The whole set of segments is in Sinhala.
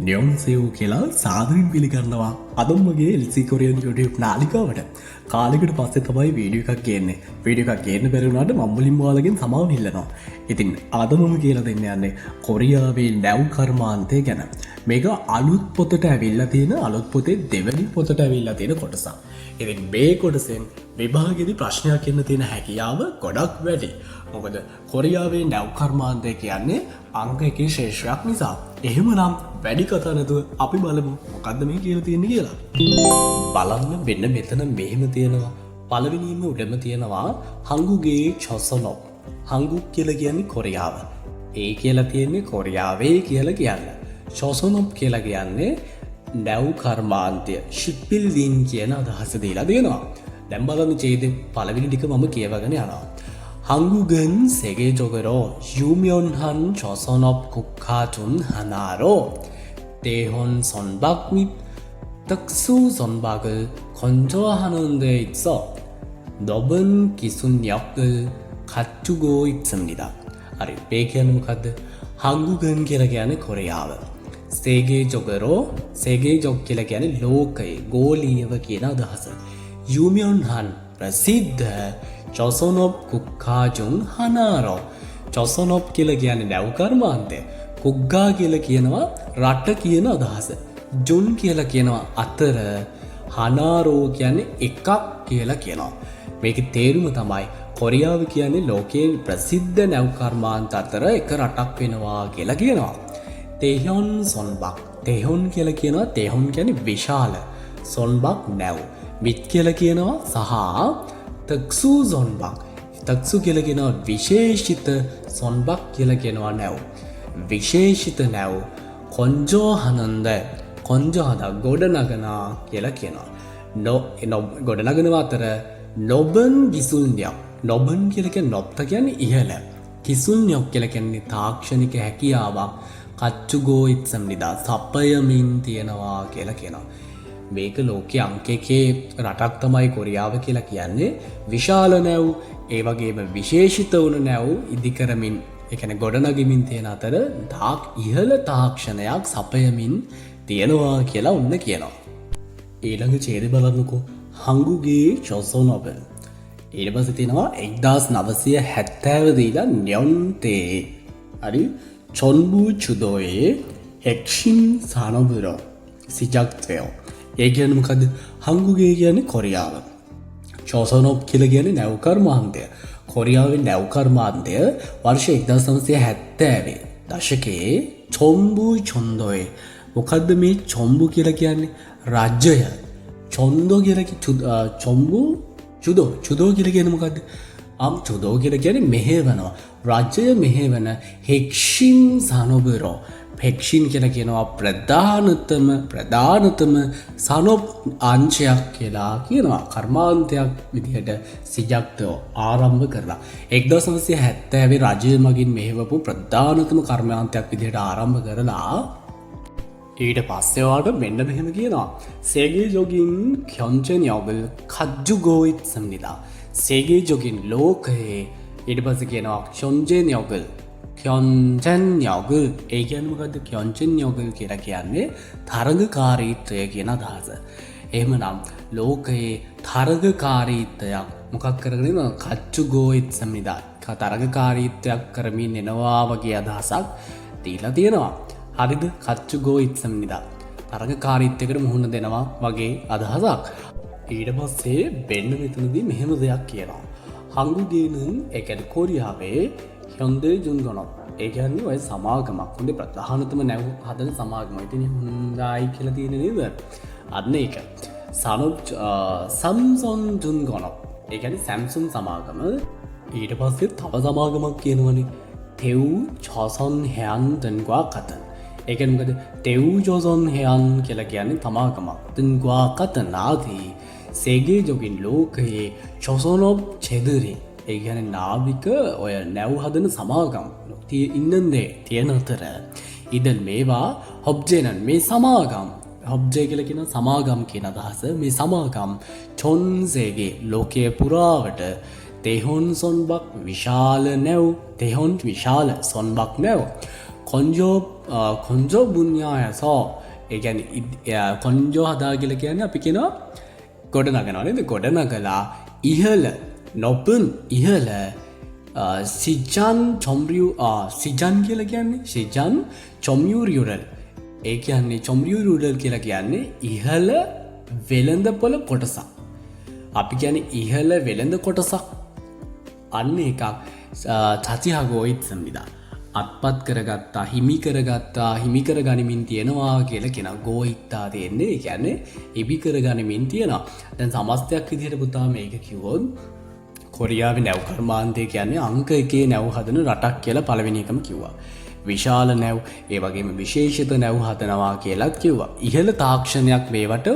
නියොන්සෙව් කියලා සාදරින් පිළිගන්නවා අදම්මගේ එල්සි කොරියන් YouTube නාලිකාවට කාලෙකට පස්සේ තමයි වීඩියෝ එකක් ගේන්නේ. වීඩියෝ එකක් ගේන්න බැරි වුණාට මම මුලින්ම ඔයාලගෙන් සමාව ඉල්ලනවා. ඉතින් අද මම කියලා දෙන්න යන්නේ කොරියාවේ නැව් කර්මාන්තය ගැන. මේක අලුත් පොතට ඇවිල්ලා තියෙන අලුත් පොතේ දෙවැනි පොතට ඇවිල්ලා තියෙන කොටසක්. ඉතින් මේ කොටසෙන් විභාගයේදී ප්‍රශ්නයක් එන්න තියෙන හැකියාව ගොඩක් වැඩි. මොකද කොරියාවේ නැව් කර්මාන්තය කියන්නේ අංක 1 ශේෂ්ත්‍රයක් නිසා. එහෙමනම් වැඩි කතා නැතුව අපි බලමු මොකද්ද මේ කියලා තියෙන්නේ කියලා. බලන්න මෙන්න මෙතන මෙහෙම තියෙනවා. පළවෙනිම උඩම තියෙනවා හංගුගේ චොසොනොප්. හංගු කියලා කියන්නේ කොරියාව. ඒ කියලා තියෙන්නේ කොරියාවේ කියලා කියන්නේ. චොසොනොප් කියලා කියන්නේ නැව් කර්මාන්තය ෂිප්බිල්ඩින් කියන අදහස දීලා දෙනවා. දැන් බලන්න ඡේදේ පළවෙනි ටික මම කියවගෙන යනවා. 한국은 세계적으로 유명한 조선업 국가 중 하나로 대혼 선박 및 특수 선박을 건조하는 데 있어 넓은 기술력을 갖추고 있습니다. 아래 배경은 뭐가드 한국은 기라기하는 코리아와 세계적 기라기하는 로컬 고리와 기나 다하서 유명한 ප්‍රසිද්ධ 조선업 국가 중 하나로 조선업 කියලා කියන්නේ නැව් කර්මාන්තය. කුග්ගා කියලා කියනවා රට කියන අදහස. ජුන් කියලා කියනවා අතර. හනාරෝ කියන්නේ එකක් කියලා කියනවා. මේකේ තේරුම තමයි කොරියාව කියන්නේ ලෝකයේ ප්‍රසිද්ධ නැව් කර්මාන්ත අතර එක රටක් වෙනවා කියලා කියනවා. තෙහොන් සොන්බක්. තෙහොන් කියලා කියනවා තෙහොන් කියන්නේ විශාල. සොන්බක් නැව්. මිත් කියලා කියනවා සහ තක්සු සොන්බක්. තක්සු කියලා කියනවා විශේෂිත. සොන්බක් කියලා කියනවා නැව්. විශේෂිත නැව් කොන්ජෝ හනන්ද කොන්ජෝ හදා ගොඩනගනා කියලා කියනවා. ගොඩනගන අතර නොබන් ගිසුල්යක්. නොබන් කියලා කියන්නේ නොබ්ත කියන්නේ ඉහළ. කිසුල්යක් කියලා කියන්නේ තාක්ෂණික හැකියාවක් කච්චුගෝ ඉත්සම්නිදා සපයමින් තියනවා කියලා කියනවා. මේක ලෝකයේ අංක 1 රටක් තමයි කොරියාව කියලා කියන්නේ. විශාල නැව් ඒ වගේම විශේෂිත වුණ නැව් ඉදිකරමින් ඒ කියන්නේ ගොඩනගමින් තියෙන අතර ඉහළ තාක්ෂණයක් සපයමින් තියෙනවා කියලා උන්න කියනවා. ඊළඟ ඡේදය බලන්නකෝ. හංගුගේ චොසොනොබ. ඊට පස්සේ තියෙනවා 1970 දීලා න්‍යොන්තේ. හරි චොන්බු චුදෝයේ හෙක්ෂින් සානොබුරෝ සිජක්ත්වයෝ. ඒ කියන්නේ මොකද්ද? හංගුගේ කියන්නේ කොරියාව. චොසොනොප් කියලා කියන්නේ නැව් කර්මාන්තය. කොරියාවේ නැව් කර්මාන්තය වර්ෂ 1970 දශකයේ චොන්බු චොන්දෝයේ. මොකද්ද මේ චොන්බු කියලා කියන්නේ? රාජ්‍යය. චොන්දෝ කියලා චොන්බු චුදෝ කියලා කියන්නේ මොකද්ද? චුදෝ කියලා කියන්නේ මෙහෙවනවා. රාජ්‍යය මෙහෙවන හෙක්ෂින් සානොබුරෝ. හෙක්ෂින් කියලා කියනවා ප්‍රධානතම සනොප් අංශයක් කියලා කියනවා. කර්මාන්තයක් විදිහට සිජක්තෝ ආරම්භ කරලා 1970 රජය මගින් මෙහෙවපු ප්‍රධානතම කර්මාන්තයක් විදිහට ආරම්භ කරලා ඊට පස්සේ වාට මෙන්න මෙහෙම කියනවා. 세계적인 경쟁력을 가지고 있습니다. 세계적인 ලෝකයේ ඊට පස්සේ කියනවා 경쟁력을 ඒ කියන්නේ මොකද්ද? 경쟁력을 කියලා කියන්නේ තරගකාරීත්වය කියන අදහස. එහෙමනම් ලෝකයේ තරගකාරීත්වයක් මොකක් කරගෙන ඉන්නවා? කච්චුගෝ ඉත්සම්නිදා. තරගකාරීත්වයක් කරමින් එනවා වගේ අදහසක් දීලා තියෙනවා. හරිද? කච්චුගෝ ඉත්සම්නිදා. තරගකාරීත්වයකට මුහුණ දෙනවා වගේ අදහසක්. ඊට පස්සේ වෙන්න මෙතනදී මෙහෙම දෙයක් කියනවා. හංගුගේනන් ඒ කියන්නේ කොරියාවේ 현대 중건업. ඒ කියන්නේ ඔය සමාගමක්. හොඳේ ප්‍රධානතම නැව් හදන සමාගම. ඉතින් හොඳයි කියලා තියෙන නේද? අන්න ඒක. සම්සොන් 중건업. ඒ කියන්නේ සැම්සුන් සමාගම. ඊට පස්සේ තව සමාගමක් කියනවනේ. තෙව් 조선 해안 등과 같은. ඒ කියන්නේ මොකද? තෙව් 조선 해안 කියලා කියන්නේ සමාගමක්. 등과 같은 ආදී 세계적인 ලෝකයේ 조선업 제들이 ඒ කියන්නේ නාවික ඔය නැව් හදන සමාගම් ඉන්නන්නේ තියෙන අතර ඉතින් මේවා හොබ්ජේනන් මේ සමාගම් හොබ්ජේ කියලා කියන සමාගම් කියන අදහස. මේ සමාගම් 전 세계 ලෝකයේ පුරාවට තෙහොන් සොන්බක් විශාල නැව් තෙහොන් විශාල සොන්බක් නැව් කොන්ජෝ බුඤ්ඤායසෝ ඒ කියන්නේ කොන්ජෝ හදා කියලා කියන්නේ අපි කියනවා ගොඩ නගනවා නේද? ගොඩ නගලා ඉහළ නොපුන් ඉහළ සිජන් කියලා කියන්නේ සිජන් චොම්යුරියුරල් ඒ කියන්නේ චොම්යුරියුරල් කියලා කියන්නේ ඉහළ වෙළඳ පොළ කොටසක්. අපි කියන්නේ ඉහළ වෙළඳ කොටසක්. අන්න එකක් චතිහගෝයිත්සම්බිදා අත්පත් කරගත්තා හිමි කර ගනිමින් තියෙනවා කියලා කියන ගෝහිත්තා තියෙන්නේ. ඒ කියන්නේ ඉබි කර ගනිමින් තියෙනවා. දැන් සමස්තයක් විදිහට පුතා මේක කිව්වොත් කොරියාවේ නැව් කර්මාන්තය කියන්නේ අංක 1 නැව් හදන රටක් කියලා පළවෙනි එකම කිව්වා. විශාල නැව් ඒ වගේම විශේෂිත නැව් හදනවා කියලාත් කිව්වා. ඉහළ තාක්ෂණයක් මේවට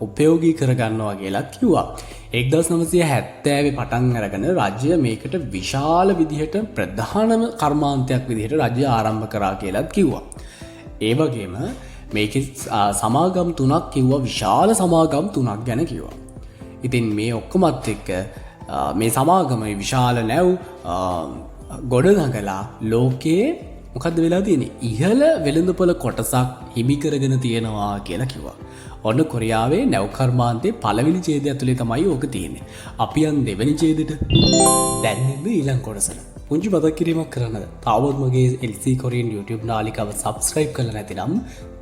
උපයෝගී කරගන්නවා කියලාත් කිව්වා. 1970 පටන් අරගෙන රාජ්‍ය මේකට විශාල විදිහට ප්‍රධානම කර්මාන්තයක් විදිහට රාජ්‍ය ආරම්භ කරා කියලාත් කිව්වා. ඒ වගේම මේකේ සමාගම් 3ක් කිව්වා. විශාල සමාගම් 3ක් ගැන කිව්වා. ඉතින් මේ ඔක්කොමත් එක්ක මේ සමාගම විශාල නැව් ගොඩනගලා ලෝකයේ මොකද්ද වෙලා තියෙන්නේ? ඉහළ වෙළඳපොළ කොටසක් හිමි කරගෙන තියෙනවා කියලා කිව්වා. ඔන්න කොරියාවේ නැව් කර්මාන්තයේ පළවෙනි ඡේදය ඇතුලේ තමයි ඕක තියෙන්නේ. අපි යන් දෙවෙනි ඡේදෙට. දැන් ඉන්න ඊළඟ කොටසට. පුංචි මතක් කිරීමක් කරන්නද? තාමත් මගේ LC Korean YouTube නාලිකාව subscribe කරලා නැතිනම්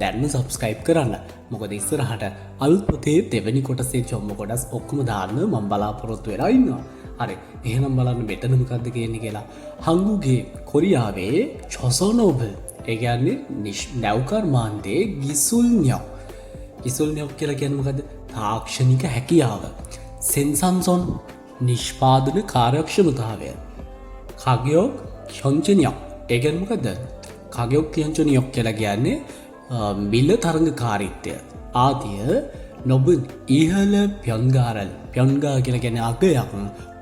දැන්ම subscribe කරන්න. මොකද ඉස්සරහට අලුත් පොතේ දෙවෙනි කොටසේ චොම්ම කොටස් ඔක්කොම දාන්න මම බලාපොරොත්තු වෙලා ඉන්නවා. හරි. එහෙනම් බලන්න මෙතන මොකද්ද කියන්නේ කියලා. හංගුගේ කොරියාවේ චොසොනොබ් ඒ කියන්නේ නැව් කර්මාන්තයේ ගිසුල්න්‍යෝ ඉසුල්නියක් කියලා කියන්නේ මොකද්ද? තාක්ෂණික හැකියාව. සෙන්සන්සොන් නිෂ්පාදන කාර්යක්ෂමතාවය. කාගයොක් ඛ්‍යොන්චනියක්. ඒ කියන්නේ මොකද්ද? කාගයොක් ඛ්‍යොන්චනියක් කියලා කියන්නේ මිල තරඟකාරීත්වය. ආදිය නොබුන් ඉහළ ප්යොන්ගාරල්. ප්යොන්ගා කියලා කියන්නේ අගයක්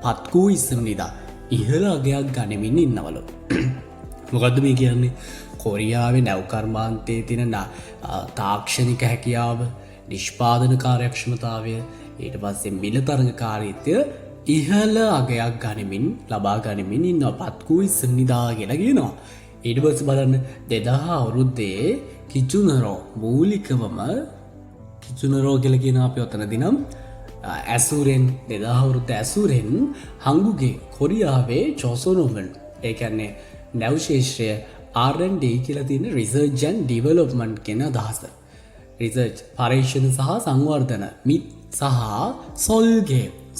පත්කූ ඉස්සම්නිදා. ඉහළ අගයක් ගනිමින් ඉන්නවලු. මොකද්ද මේ කියන්නේ? කොරියාවේ නැව් කර්මාන්තයේ තියෙන තාක්ෂණික හැකියාව, නිෂ්පාදන කාර්යක්ෂමතාවය, ඊට පස්සේ මිල තරඟකාරීත්වය ඉහළ අගයක් ගනිමින් ලබා ගනිමින් ඉන්නපත් කුයිසනිදා කියලා කියනවා. ඊට පස්සේ බලන්න 2000 අවුරුද්දේ කිචුනරෝ මූලිකවම කිචුනරෝ කියලා කියන අපි ඔතනදී නම් ඇසුරෙන් 2000 අවුරුද්ද ඇසුරෙන් හංගුගේ කොරියාවේ චොසොනොබන් ඒ කියන්නේ නැව් ශාස්ත්‍රය R&D කියලා තියෙන රිසර්ච් ඇන්ඩ් ඩෙවලොප්මන්ට් කියන අදහස. රිසර්ච් පරීක්ෂණ සහ සංවර්ධන මිත් සහ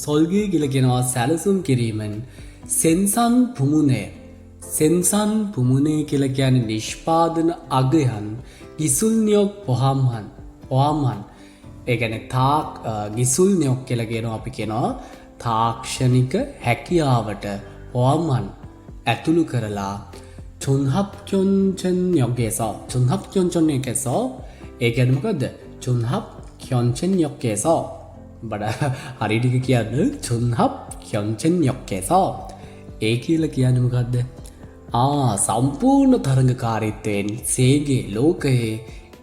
සොල්ගේ කියලා කියනවා සැලසුම් කිරීමෙන් සෙන්සන් පුමුනේ කියලා කියන්නේ නිෂ්පාදන අගයන් ගිසුල්නියොක් පොහම්හන් ඒ කියන්නේ ගිසුල්නියොක් කියලා කියනවා අපි කියනවා තාක්ෂණික හැකියාවට පොහම්හන් ඇතුළු කරලා 촌합견천역에서 ඒ කියන්නේ මොකද්ද? 촌합견천역에서 හරියට කියන්නේ 촌합견천역에서 ඒ කියලා කියන්නේ මොකද්ද? සම්පූර්ණ තරඟකාරීත්වයෙන් සේගේ ලෝකයේ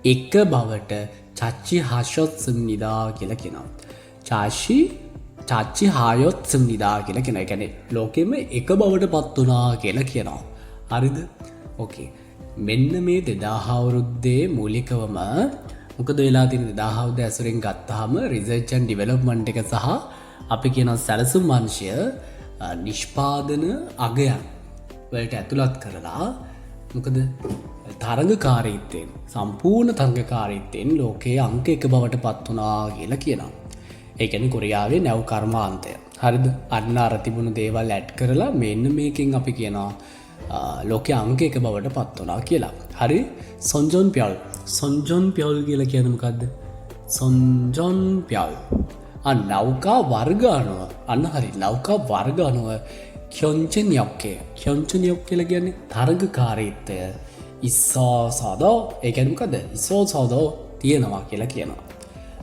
එක බවට චච්චි හායොත්සම්නිදා කියලා කියනවා. චච්චි හායොත්සම්නිදා කියලා කියනවා. ඒ කියන්නේ ලෝකෙම එක බවට පත් වුණා කියලා කියනවා. හරිද? ඕකේ. මෙන්න මේ 2000 අවුරුද්දේ මූලිකවම මොකද වෙලා තියෙන 2000 අවුරුද්ද ඇසුරෙන් ගත්තාම රිසර්ච් ඇන්ඩ් ඩෙවලොප්මන්ට් එක සහ අපි කියන සැලසුම් අංශය නිෂ්පාදන අගයන් වලට ඇතුළත් කරලා මොකද තරඟකාරීත්වයෙන් සම්පූර්ණ තරඟකාරීත්වයෙන් ලෝකයේ අංක 1 බවට පත් වුණා කියලා කියනවා. ඒ කියන්නේ කොරියාවේ නැව් කර්මාන්තය. හරිද? අන්න අර තිබුණු දේවල් ඇඩ් කරලා මෙන්න මේකෙන් අපි කියනවා ලෝකයේ අංක 1 බවට පත් වුණා කියලා. හරි? සොන්ජොන් ප්‍යොල් කියලා කියන්නේ මොකද්ද? සොන්ජොන් ප්‍යොල්. නෞකා වර්ග අනුව අන්න හරි නෞකා වර්ග අනුව ඛ්‍යොන්චන්යක් කියලා කියන්නේ තරඟකාරීත්වය ඉස්සෝසදෝ ඒ කියන්නේ මොකද්ද? ඉස්සෝසදෝ තියෙනවා කියලා කියනවා.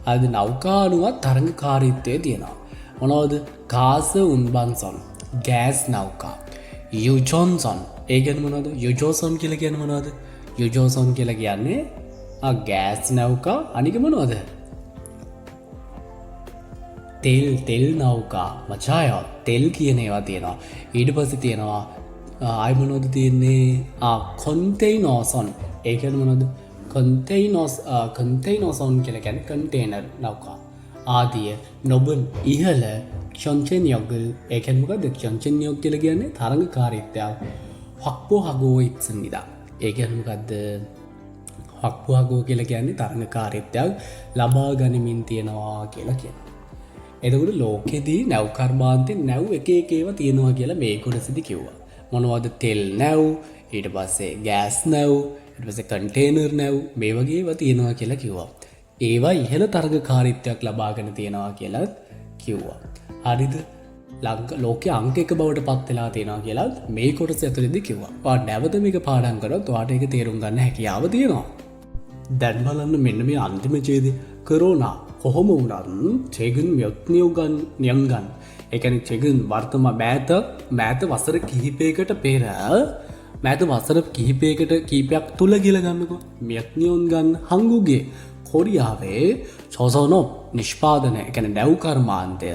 අද නෞකා අනුව තරඟකාරීත්වය තියෙනවා. මොනවද? ගාස් උන්බන්සොන් ගෑස් නෞකා යුජොන්සොන් ඒ කියන්නේ මොනවද? යුජෝසොන් කියලා කියන්නේ මොනවද? යුජෝසොන් කියලා කියන්නේ ගෑස් නෞකා. අනික මොනවද? තෙල් නෞකා මචාය තෙල් කියන ඒවා තියෙනවා. ඊට පස්සේ තියෙනවා ආයි මොනවද තියෙන්නේ කොන්ටේනර්සොන් ඒ කියන්නේ මොනවද කන්ටේනර්සොන් කියලා කියන්නේ කන්ටේනර් නෞකා ආදිය නොබන් ඉහළ ක්ෂන්චෙන්යොගල් ඒ කියන්නේ මොකද්ද ක්ෂන්චෙන්යොග් කියලා කියන්නේ තරංගකාරීත්වය 확보하고 있습니다 ඒ කියන්නේ මොකද්ද 확보하고 කියලා කියන්නේ තරංගකාරීත්වයක් ලබා ගනිමින් තියනවා කියලා කියනවා. එතකොට ලෝකෙදී නැව් කර්මාන්තේ නැව් එක එක ඒවා තියෙනවා කියලා මේ කොටසදී කිව්වා. මොනවද තෙල් නැව්, ඊට පස්සේ ගෑස් නැව්, ඊට පස්සේ කන්ටේනර් නැව් මේ වගේ ඒවා තියෙනවා කියලා කිව්වා. ඒවා ඉහළ තරංගකාරීත්වයක් ලබාගෙන තියෙනවා කියලා කිව්වා. හරිද? ලෝකයේ අංක එක බවට පත් වෙලා තියෙනවා කියලා මේ කොටස ඇතුළේදී කිව්වා. ඔයා නැවත මේක පාඩම් කරොත් ඔයාට ඒක තේරුම් ගන්න හැකියාව තියෙනවා. දැන් බලන්න මෙන්න මේ අන්තිම ඡේදය කොරෝනා කොහොම වුණත් චෙගන් මෙත්නියෝගන් නියංගන් ඒ කියන්නේ චෙගන් වර්තමාන මෑත වසර කිහිපයකට පෙර මෑත වසර කිහිපයක් තුල කියලා ගන්නකො මෙත්නියෝගන් හංගුගේ කොරියාවේ චොසොනොප් නිෂ්පාදනය ඒ කියන්නේ නැව් කර්මාන්තය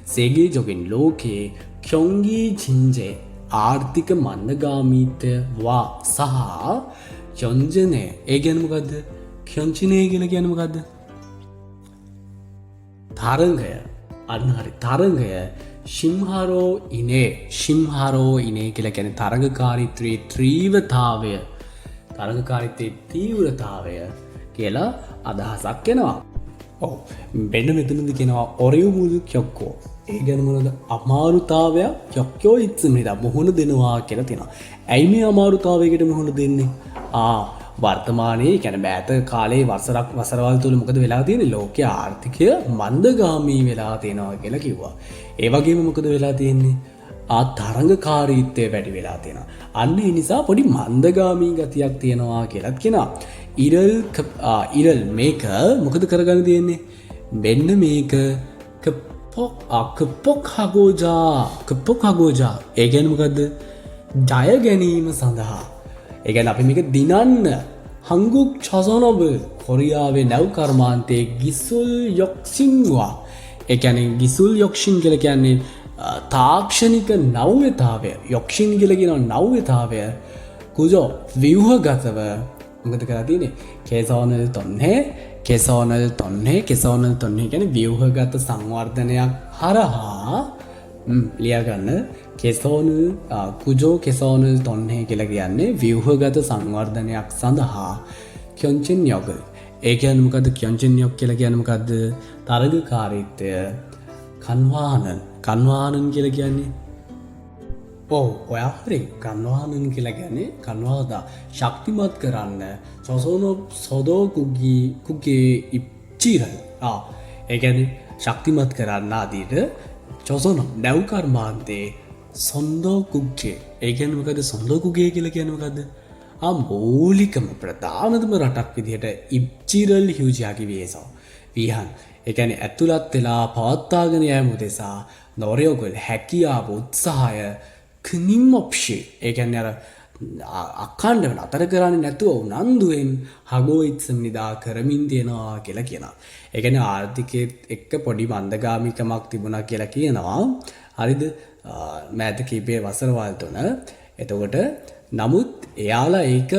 세계적인 ලෝකයේ 경기 진제 ආර්ථික මන්දගාමීත්වය වා සහ යොන්ජනය ඒ කියන්නේ මොකද්ද ක්‍යොන්චිනේ කියලා කියන්නේ මොකද්ද තරංගය අන්න හරි තරංගය ශිම්හාරෝ ඉනේ කියලා කියන්නේ තරංගකාරීත්වයේ තීව්‍රතාවය කියලා අදහසක් එනවා. ඔව් මෙන්න මෙතනදී කියනවා ඔරියුමුදු ක්‍යොක්කෝ ඒ කියන්නේ මොනවද අමාරුතාවය ක්‍යොක්කෝ ඉත්සුමිදා මුහුණ දෙනවා කියලා තියෙනවා. ඇයි මේ අමාරුතාවයකට මුහුණ දෙන්නේ? වර්තමානයේ කියන්නේ මෑත කාලේ වසරවල් තුල මොකද වෙලා තියෙන්නේ? ලෝකයේ ආර්ථිකය මන්දගාමී වෙලා තියෙනවා කියලා කිව්වා. ඒ වගේම මොකද වෙලා තියෙන්නේ? තරංගකාරීත්වය වැඩි වෙලා තියෙනවා. අන්න ඒ නිසා පොඩි මන්දගාමී ගතියක් තියෙනවා කියලාත් කියනවා. ඉරල් මේක මොකද කරගන්න තියෙන්නේ? මෙන්න මේක කපොක් හගෝජා ඒ කියන්නේ මොකද්ද? ජය ගැනීම සඳහා ඒ කියන්නේ අපි මේක දිනන්න 한국 조선업을 කොරියාවේ නැව් කර්මාන්තයේ ගිසුල් යොක්සින්වා ඒ කියන්නේ ගිසුල් යොක්සින් කියලා කියන්නේ තාක්ෂණික නව්‍යතාවය යොක්සින් කියලා කියන නව්‍යතාවය කුජෝ ව්‍යුහගතව මොකද කරලා තියෙන්නේ කෙසෝනල් තොන්නේ කියන්නේ ව්‍යුහගත සංවර්ධනයක් හරහා ලියාගන්න කුජෝ කෙසෝනල් තොන්නේ කියලා කියන්නේ ව්‍යුහගත සංවර්ධනයක් සඳහා ක්‍යොන්චෙන්යොග ඒ කියන්නේ මොකද්ද ක්‍යොන්චෙන්යොග කියලා කියන්නේ මොකද්ද තරගකාරීත්වය කන්වාහනන් කියලා කියන්නේ ඔයා හරි කන්වාහනන් කියලා කියන්නේ කන්වාදා ශක්තිමත් කරන්න සොදෝකුගේ ඉප්චිරල් ඒ කියන්නේ ශක්තිමත් කරන්න ආදීට චොසොනොප් නැව් කර්මාන්තයේ සොන්දෝකුගේ ඒ කියන්නේ මොකද්ද සොන්දෝකුගේ කියලා කියන්නේ මොකද්ද මූලිකම ප්‍රධානතම රටක් විදිහට ඉප්චිරල් හියුජියාගේ විහන් ඒ කියන්නේ ඇතුළත් වෙලා පවත්වාගෙන යෑම උදෙසා නොරයෝගල් හැකියාව උත්සාහය කනින් ඔප්ෂි ඒ කියන්නේ අර අඛණ්ඩව නතර කරන්නේ නැතුව උනන්දුවෙන් හගෝයිත්සම් නිදා කරමින් තියනවා කියලා කියනවා. ඒ කියන්නේ ආර්ථිකයේත් එක්ක පොඩි මන්දගාමීකමක් තිබුණා කියලා කියනවා. හරිද? මෑත කීපයේ වසරවල් තුන. එතකොට නමුත් එයාලා ඒක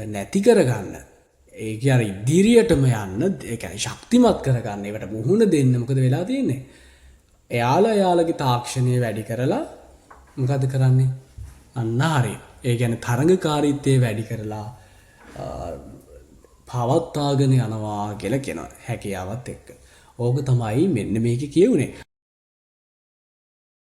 නැති කරගන්න ඒක අර ඉදිරියටම යන්න ඒ කියන්නේ ශක්තිමත් කරගන්න ඒවට මුහුණ දෙන්න මොකද වෙලා තියෙන්නේ? එයාලගේ තාක්ෂණය වැඩි කරලා මොකද කරන්නේ? අන්න හරිය. ඒ කියන්නේ තරංගකාරීත්වය වැඩි කරලා පවත්වාගෙන යනවා කියලා කියනවා හැකියාවත් එක්ක. ඕක තමයි මෙන්න මේකේ කියුනේ.